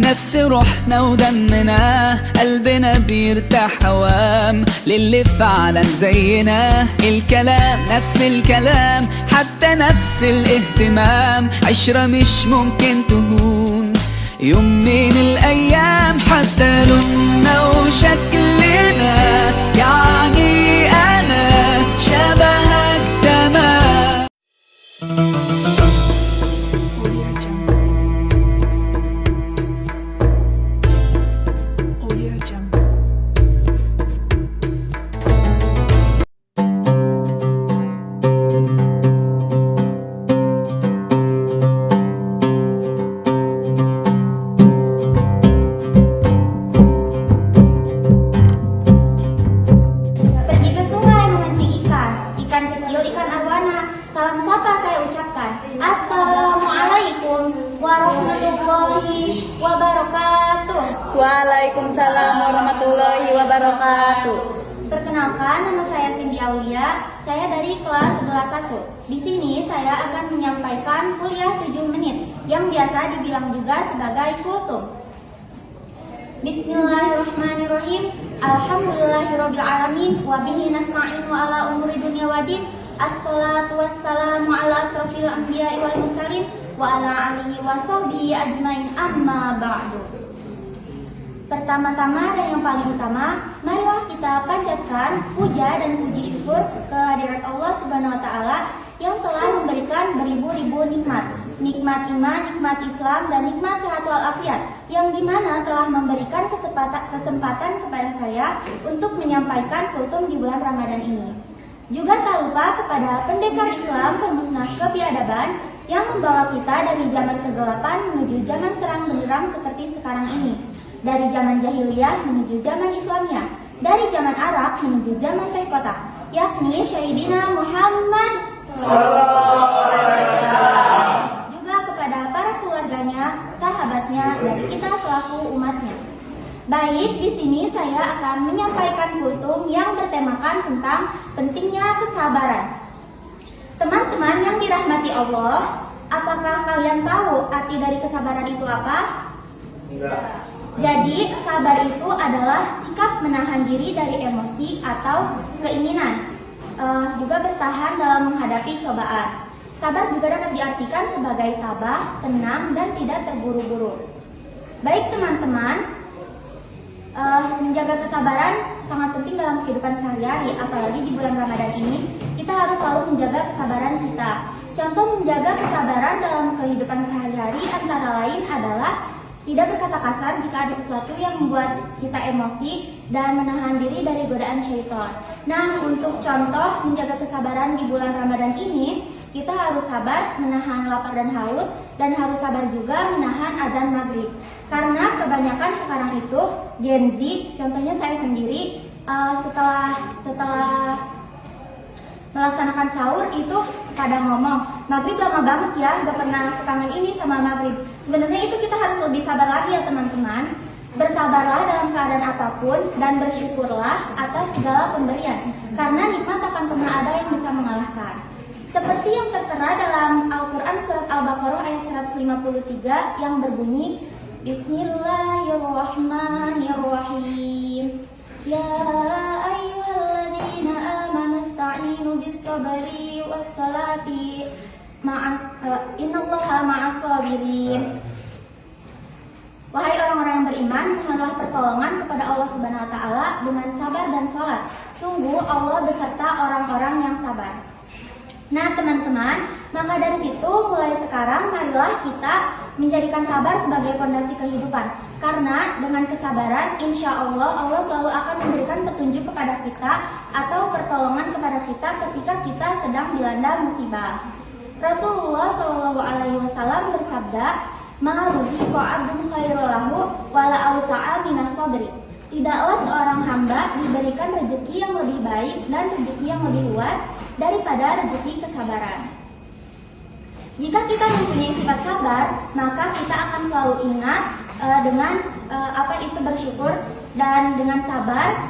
نفس روحنا ودمنا، قلبنا بيرتاح هوام للي فعلا زينا. الكلام نفس الكلام، حتى نفس الاهتمام، عشرة مش ممكن تهون يوم من الأيام. حتى لوننا وشكلنا، يعني أنا شبهك تمام. Salam sapa saya ucapkan. Assalamualaikum warahmatullahi wabarakatuh. Waalaikumsalam warahmatullahi wabarakatuh. Perkenalkan, nama saya Cindy Aulia. Saya dari kelas 11-1. Di sini saya akan menyampaikan kuliah 7 menit yang biasa dibilang juga sebagai kultum. Bismillahirrahmanirrahim. Alhamdulillahirabbil alamin wa bihi nasta'inu ala umuri dunya waddin. Assalatu wassalamu ala asrofil anbiya'i wal mursalin wa ala alihi wa sahbihi ajmain, amma ba'du. Pertama-tama dan yang paling utama, marilah kita panjatkan puja dan puji syukur kehadirat Allah Subhanahu wa taala yang telah memberikan beribu-ribu nikmat. Nikmat iman, nikmat Islam, dan nikmat sehat walafiat, yang dimana telah memberikan kesempatan kepada saya untuk menyampaikan kultum di bulan Ramadan ini. Juga tak lupa kepada pendekar Islam, pemusnah kebiadaban yang membawa kita dari zaman kegelapan menuju zaman terang benderang seperti sekarang ini. Dari zaman jahiliyah menuju zaman Islamnya, dari zaman Arab menuju zaman teh kotak, yakni Sayyidina Muhammad SAW. Juga kepada para keluarganya, sahabatnya, dan kita selaku umatnya. Baik, di sini saya akan menyampaikan kultum yang bertemakan tentang pentingnya kesabaran. Teman-teman yang dirahmati Allah, apakah kalian tahu arti dari kesabaran itu apa? Enggak. Jadi, sabar itu adalah sikap menahan diri dari emosi atau keinginan, juga bertahan dalam menghadapi cobaan. Sabar juga dapat diartikan sebagai tabah, tenang, dan tidak terburu-buru. Baik teman-teman, menjaga kesabaran sangat penting dalam kehidupan sehari-hari, apalagi di bulan Ramadan ini. Kita harus selalu menjaga kesabaran kita. Contoh menjaga kesabaran dalam kehidupan sehari-hari antara lain adalah tidak berkata kasar jika ada sesuatu yang membuat kita emosi dan menahan diri dari godaan syaitan. Nah, untuk contoh menjaga kesabaran di bulan Ramadan ini, kita harus sabar menahan lapar dan haus, dan harus sabar juga menahan azan maghrib. Karena kebanyakan sekarang itu Gen Z, contohnya saya sendiri, setelah melaksanakan sahur itu pada ngomong, maghrib lama banget ya, gak pernah sekangen ini sama maghrib. Sebenarnya itu kita harus lebih sabar lagi ya teman-teman. Bersabarlah dalam keadaan apapun dan bersyukurlah atas segala pemberian, karena nikmat akan pernah ada yang bisa mengalahkan. Seperti yang tertera dalam Al-Quran surat Al-Baqarah ayat 153 yang berbunyi, Bismillahirrahmanirrahim. Ya ayyuhalladzina amanu ista'inu bis-sabri was-salati innallaha ma'as-sabirin. Wahai orang-orang yang beriman, mohonlah pertolongan kepada Allah Subhanahu wa taala dengan sabar dan sholat. Sungguh Allah beserta orang-orang yang sabar. Nah teman-teman, maka dari situ mulai sekarang marilah kita menjadikan sabar sebagai fondasi kehidupan. Karena dengan kesabaran, insya Allah selalu akan memberikan petunjuk kepada kita atau pertolongan kepada kita ketika kita sedang dilanda musibah. Rasulullah SAW bersabda, "Ma'ruziqo abdun khairul lahu wala awsa'a minas sabri." Tidaklah seorang hamba diberikan rezeki yang lebih baik dan rezeki yang lebih luas daripada rezeki kesabaran. Jika kita mempunyai sifat sabar, maka kita akan selalu ingat dengan apa itu bersyukur, dan dengan sabar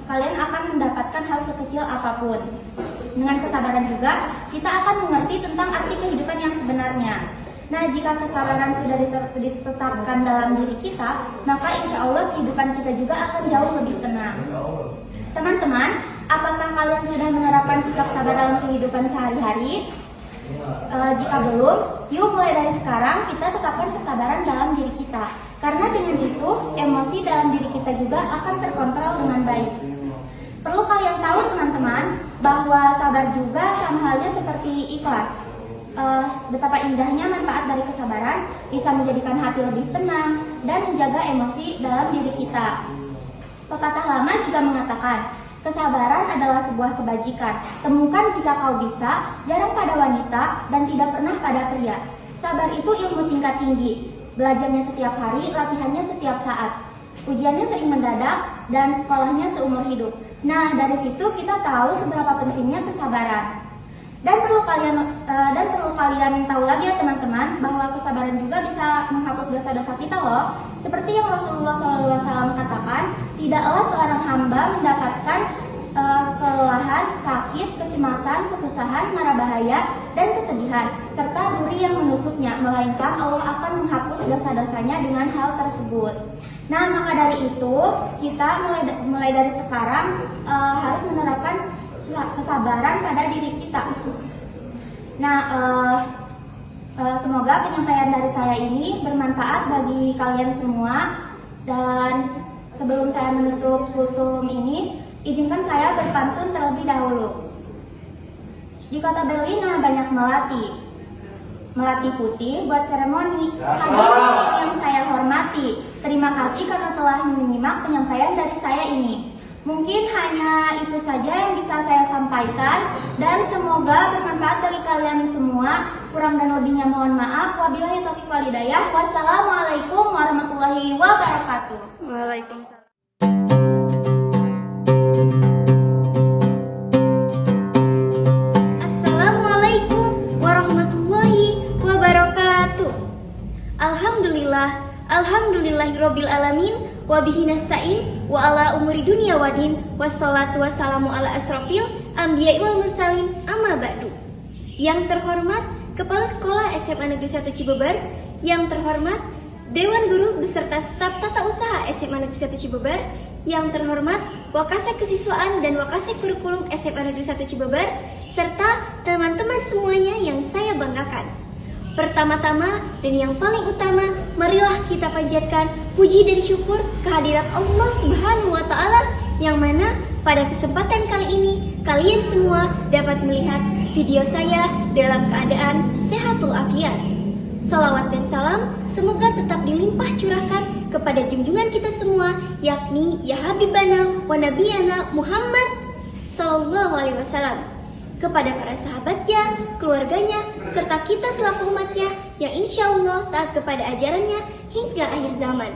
kalian akan mendapatkan hal sekecil apapun. Dengan kesabaran juga kita akan mengerti tentang arti kehidupan yang sebenarnya. Nah, jika kesabaran sudah ditetapkan dalam diri kita, maka insya Allah kehidupan kita juga akan jauh lebih tenang. Teman-teman, apakah kalian sudah menerapkan sikap sabar dalam kehidupan sehari-hari? Jika belum, yuk mulai dari sekarang kita tetapkan kesabaran dalam diri kita. Karena dengan itu, emosi dalam diri kita juga akan terkontrol dengan baik. Perlu kalian tahu teman-teman, bahwa sabar juga sama halnya seperti ikhlas. Betapa indahnya manfaat dari kesabaran bisa menjadikan hati lebih tenang dan menjaga emosi dalam diri kita. Pepatah lama juga mengatakan, kesabaran adalah sebuah kebajikan. Temukan jika kau bisa, jarang pada wanita dan tidak pernah pada pria. Sabar itu ilmu tingkat tinggi. Belajarnya setiap hari, latihannya setiap saat. Ujiannya sering mendadak dan sekolahnya seumur hidup. Nah, dari situ kita tahu seberapa pentingnya kesabaran. Dan perlu kalian tahu lagi ya teman-teman, bahwa kesabaran juga bisa menghapus dosa-dosa kita loh. Seperti yang Rasulullah SAW katakan, tidaklah seorang hamba mendapatkan kelelahan, sakit, kecemasan, kesusahan, mara bahaya, dan kesedihan, serta duri yang menusuknya, melainkan Allah akan menghapus dosa-dosanya dengan hal tersebut. Nah, maka dari itu, kita mulai dari sekarang harus menerapkan kesabaran pada diri kita. Nah, semoga penyampaian dari saya ini bermanfaat bagi kalian semua. Dan sebelum saya menutup kultum ini, izinkan saya berpantun terlebih dahulu. Di kota Berlina banyak melati putih buat seremoni. Hadirin yang saya hormati, terima kasih karena telah menyimak penyampaian dari saya ini. Mungkin hanya itu saja yang bisa saya sampaikan, dan semoga bermanfaat bagi kalian semua. Kurang dan lebihnya mohon maaf. Wabillahi taufiq wal hidayah. Wassalamualaikum warahmatullahi wabarakatuh. Waalaikumsalam. Assalamualaikum warahmatullahi wabarakatuh. Alhamdulillahirabbil alamin. Wabihi nasta'in wa ala umuri dunia wadin. Wassalatu wassalamu ala asrofil anbiya'i wal mursalin, amma ba'du. Yang terhormat Kepala Sekolah SMA Negeri 1 Cibeber, yang terhormat Dewan Guru beserta staf tata usaha SMA Negeri 1 Cibeber, yang terhormat Wakasek Kesiswaan dan Wakasek Kurikulum SMA Negeri 1 Cibeber, serta teman-teman semuanya yang saya banggakan. Pertama-tama dan yang paling utama, marilah kita panjatkan puji dan syukur kehadirat Allah Subhanahu wa Ta'ala, yang mana pada kesempatan kali ini kalian semua dapat melihat video saya dalam keadaan sehatul afiat. Salawat dan salam semoga tetap dilimpah curahkan kepada junjungan kita semua, yakni ya Habibana wa Nabiyana Muhammad Sallallahu Alaihi Wasallam, kepada para sahabatnya, keluarganya, serta kita selaku umatnya yang insya Allah taat kepada ajarannya hingga akhir zaman.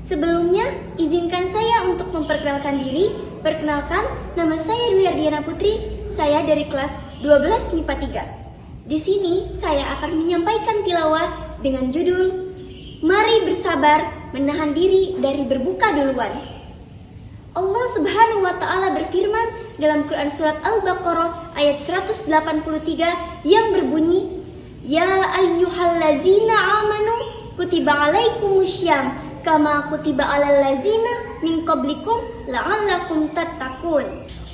Sebelumnya, izinkan saya untuk memperkenalkan diri. Perkenalkan, nama saya Dwi Ardiana Putri, saya dari kelas 12 MIPA 3. Di sini saya akan menyampaikan tilawah dengan judul Mari Bersabar Menahan Diri dari Berbuka Duluan. Allah Subhanahu wa Ta'ala berfirman dalam Quran Surat Al-Baqarah ayat 183 yang berbunyi, Ya ayyuhallazina amanu kutiba alaikumussyam kama kutiba alal lazina min qablikum la'allakum tattaqun.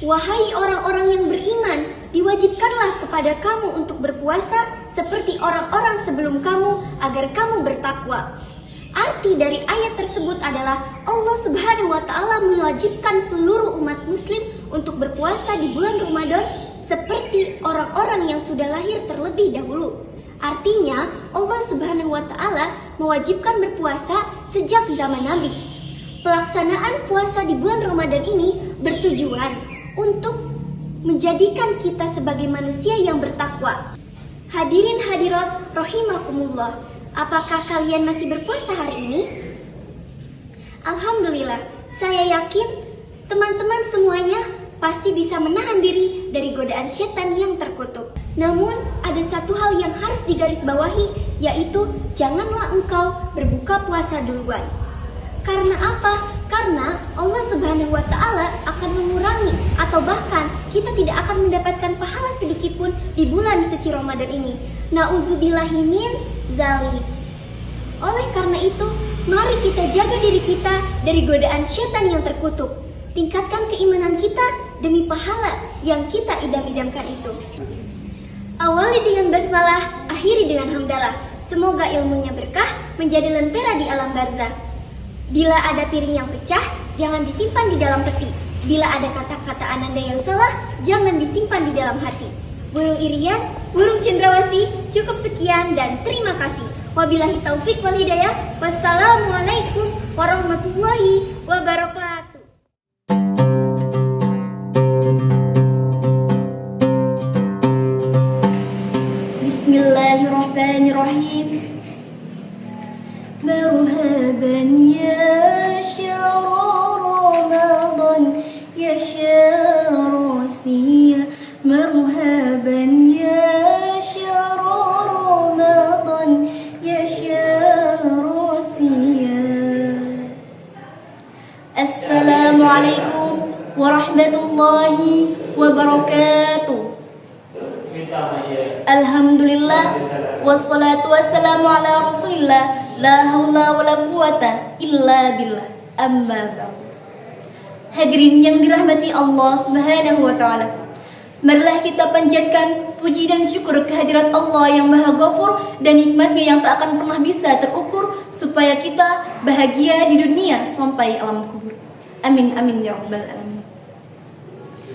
Wahai orang-orang yang beriman, diwajibkanlah kepada kamu untuk berpuasa seperti orang-orang sebelum kamu agar kamu bertakwa. Arti dari ayat tersebut adalah Allah Subhanahu wa Ta'ala mewajibkan seluruh umat muslim untuk berpuasa di bulan Ramadan seperti orang-orang yang sudah lahir terlebih dahulu. Artinya, Allah Subhanahu wa Ta'ala mewajibkan berpuasa sejak zaman Nabi. Pelaksanaan puasa di bulan Ramadan ini bertujuan untuk menjadikan kita sebagai manusia yang bertakwa. Hadirin hadirat rahimakumullah, apakah kalian masih berpuasa hari ini? Alhamdulillah, saya yakin teman-teman semuanya pasti bisa menahan diri dari godaan setan yang terkutuk. Namun, ada satu hal yang harus digarisbawahi, yaitu janganlah engkau berbuka puasa duluan. Karena apa? Karena Allah Subhanahu wa Ta'ala akan mengurangi atau bahkan kita tidak akan mendapatkan pahala sedikit pun di bulan suci Ramadan ini. Nauzubillahi min zalik. Oleh karena itu, mari kita jaga diri kita dari godaan setan yang terkutuk. Tingkatkan keimanan kita demi pahala yang kita idam-idamkan itu. Awali dengan basmalah, akhiri dengan hamdalah. Semoga ilmunya berkah, menjadi lentera di alam barzah. Bila ada piring yang pecah, jangan disimpan di dalam peti. Bila ada kata-kata ananda yang salah, jangan disimpan di dalam hati. Burung irian, burung cendrawasih, cukup sekian dan terima kasih. Wabillahi taufik wal hidayah. Wassalamualaikum warahmatullahi wabarakatuh. Bismillahirrahmanirrahim. Marhaban ya syahr Ramadan ya syahr Rusiya. Marhaban ya syahr Ramadan ya syahr Rusiya. Assalamualaikum warahmatullahi wabarakatuh. Alhamdulillah, wassalatu wassalamu ala rasulillah, la haula wala quwata illa billah, amma ba'd. Hadirin yang dirahmati Allah subhanahu wa ta'ala, marilah kita panjatkan puji dan syukur kehadirat Allah yang maha ghafur dan nikmatnya yang tak akan pernah bisa terukur, supaya kita bahagia di dunia sampai alam kubur. Amin amin ya rabbal alamin.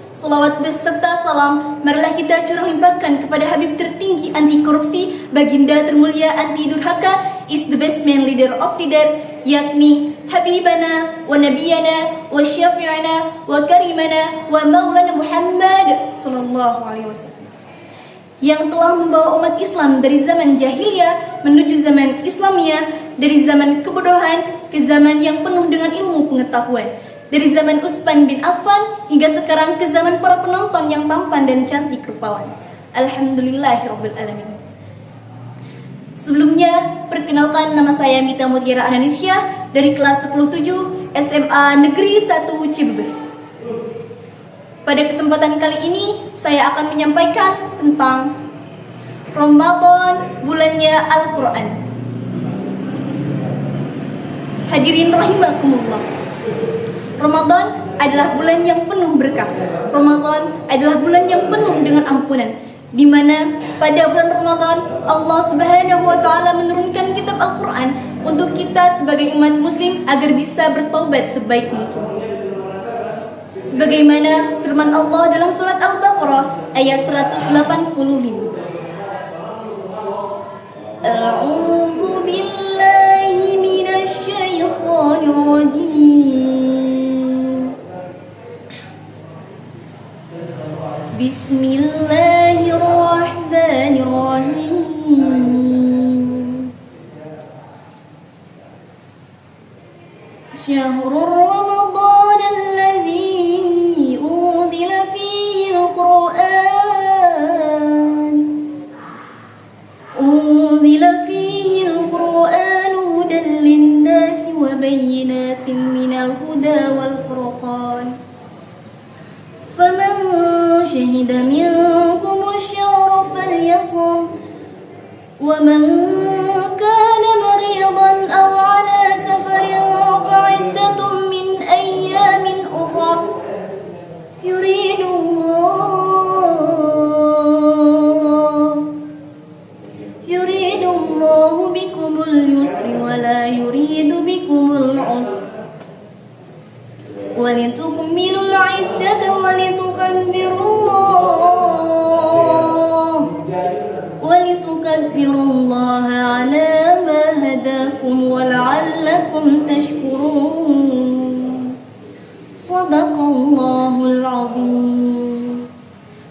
Salawat beserta salam marilah kita curah limpahkan kepada Habib tertinggi anti korupsi, baginda termulia anti durhaka, is the best man leader of leader, yakni Habibana wa Nabiyana wa Syafi'ana wa Karimana wa Maulana Muhammad sallallahu alaihi wasallam, yang telah membawa umat Islam dari zaman jahiliyah menuju zaman Islamiyah, dari zaman kebodohan ke zaman yang penuh dengan ilmu pengetahuan, dari zaman Utsman bin Affan hingga sekarang ke zaman para penonton yang tampan dan cantik rupawan. Alhamdulillahirabbil alamin. Sebelumnya, perkenalkan, nama saya Mita Mutiara Ananisya dari kelas 107 SMA Negeri 1 Cibeber. Pada kesempatan kali ini, saya akan menyampaikan tentang Ramadan, bulannya Al-Quran. Hadirin rahimakumullah, Ramadan adalah bulan yang penuh berkah. Ramadan adalah bulan yang penuh dengan ampunan, di mana pada bulan Ramadan Allah Subhanahu wa taala menurunkan kitab Al-Qur'an untuk kita sebagai umat muslim agar bisa bertaubat sebaik mungkin. Sebagaimana firman Allah dalam surat Al-Baqarah ayat 185. A'udzu billahi minasy syaithanir rajim. Bismillahirrahmanirrahim. Syahrul Ramadan alladzi unzila fihi al-Qur'an. Unzila fihi al-Qur'an hudan lin-nasi wa bayyinatin minal huda wal furqan. فمن شهد منكم الشهر فليصم ومن كان مريضا أو على سفر فعدة من أيام أخر يريد الله بكم اليسر ولا يريد بكم العسر ولتكملوا العدة ولتكبروا الله على ما هداكم ولعلكم تشكرون. Sadaqallahul azim.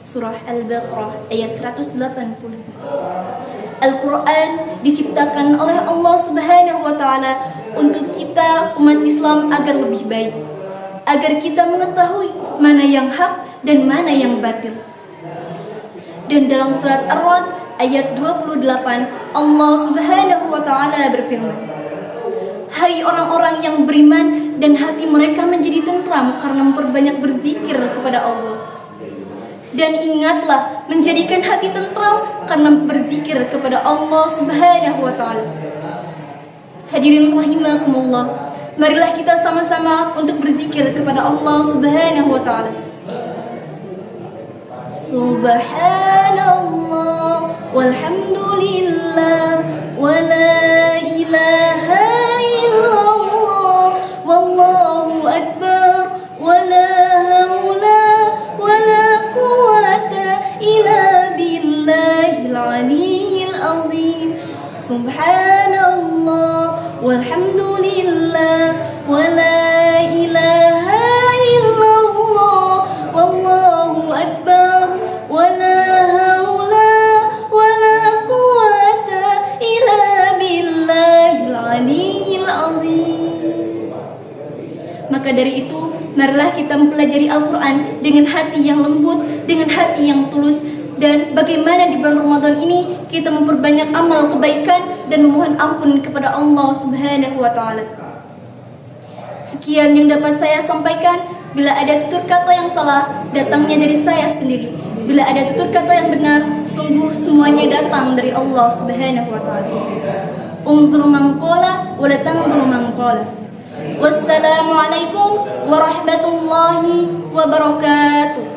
Surah Al-Baqarah ayat 180. Al-Quran diciptakan oleh Allah Subhanahu wa ta'ala untuk kita umat Islam agar lebih baik, agar kita mengetahui mana yang hak dan mana yang batil. Dan dalam surat Ar-Ra'd ayat 28 Allah Subhanahu wa ta'ala berfirman, hai orang-orang yang beriman dan hati mereka menjadi tentram karena memperbanyak berzikir kepada Allah. Dan ingatlah menjadikan hati tentram karena berzikir kepada Allah Subhanahu wa taala. Hadirin rahimakumullah, marilah kita sama-sama untuk berzikir kepada Allah Subhanahu wa taala. Subhanallah walhamdulillah wa la ilaha illallah wallahu akbar wa la haula wa la quwwata illa billahil aliyyil azim. Subhanallah walhamdulillah wa la ilaha illallah wallahu akbar wa la haula wa la quwwata illa billahil aliyyil azim. Maka dari itu, marilah kita mempelajari Al-Quran dengan hati yang lembut, dengan hati yang tulus. Dan bagaimana di bulan Ramadan ini kita memperbanyak amal kebaikan dan memohon ampun kepada Allah Subhanahu wa taala. Sekian yang dapat saya sampaikan. Bila ada tutur kata yang salah, datangnya dari saya sendiri. Bila ada tutur kata yang benar, sungguh semuanya datang dari Allah Subhanahu wa taala. Unzur man qala wa la tanzur man qala. Wassalamualaikum warahmatullahi wabarakatuh.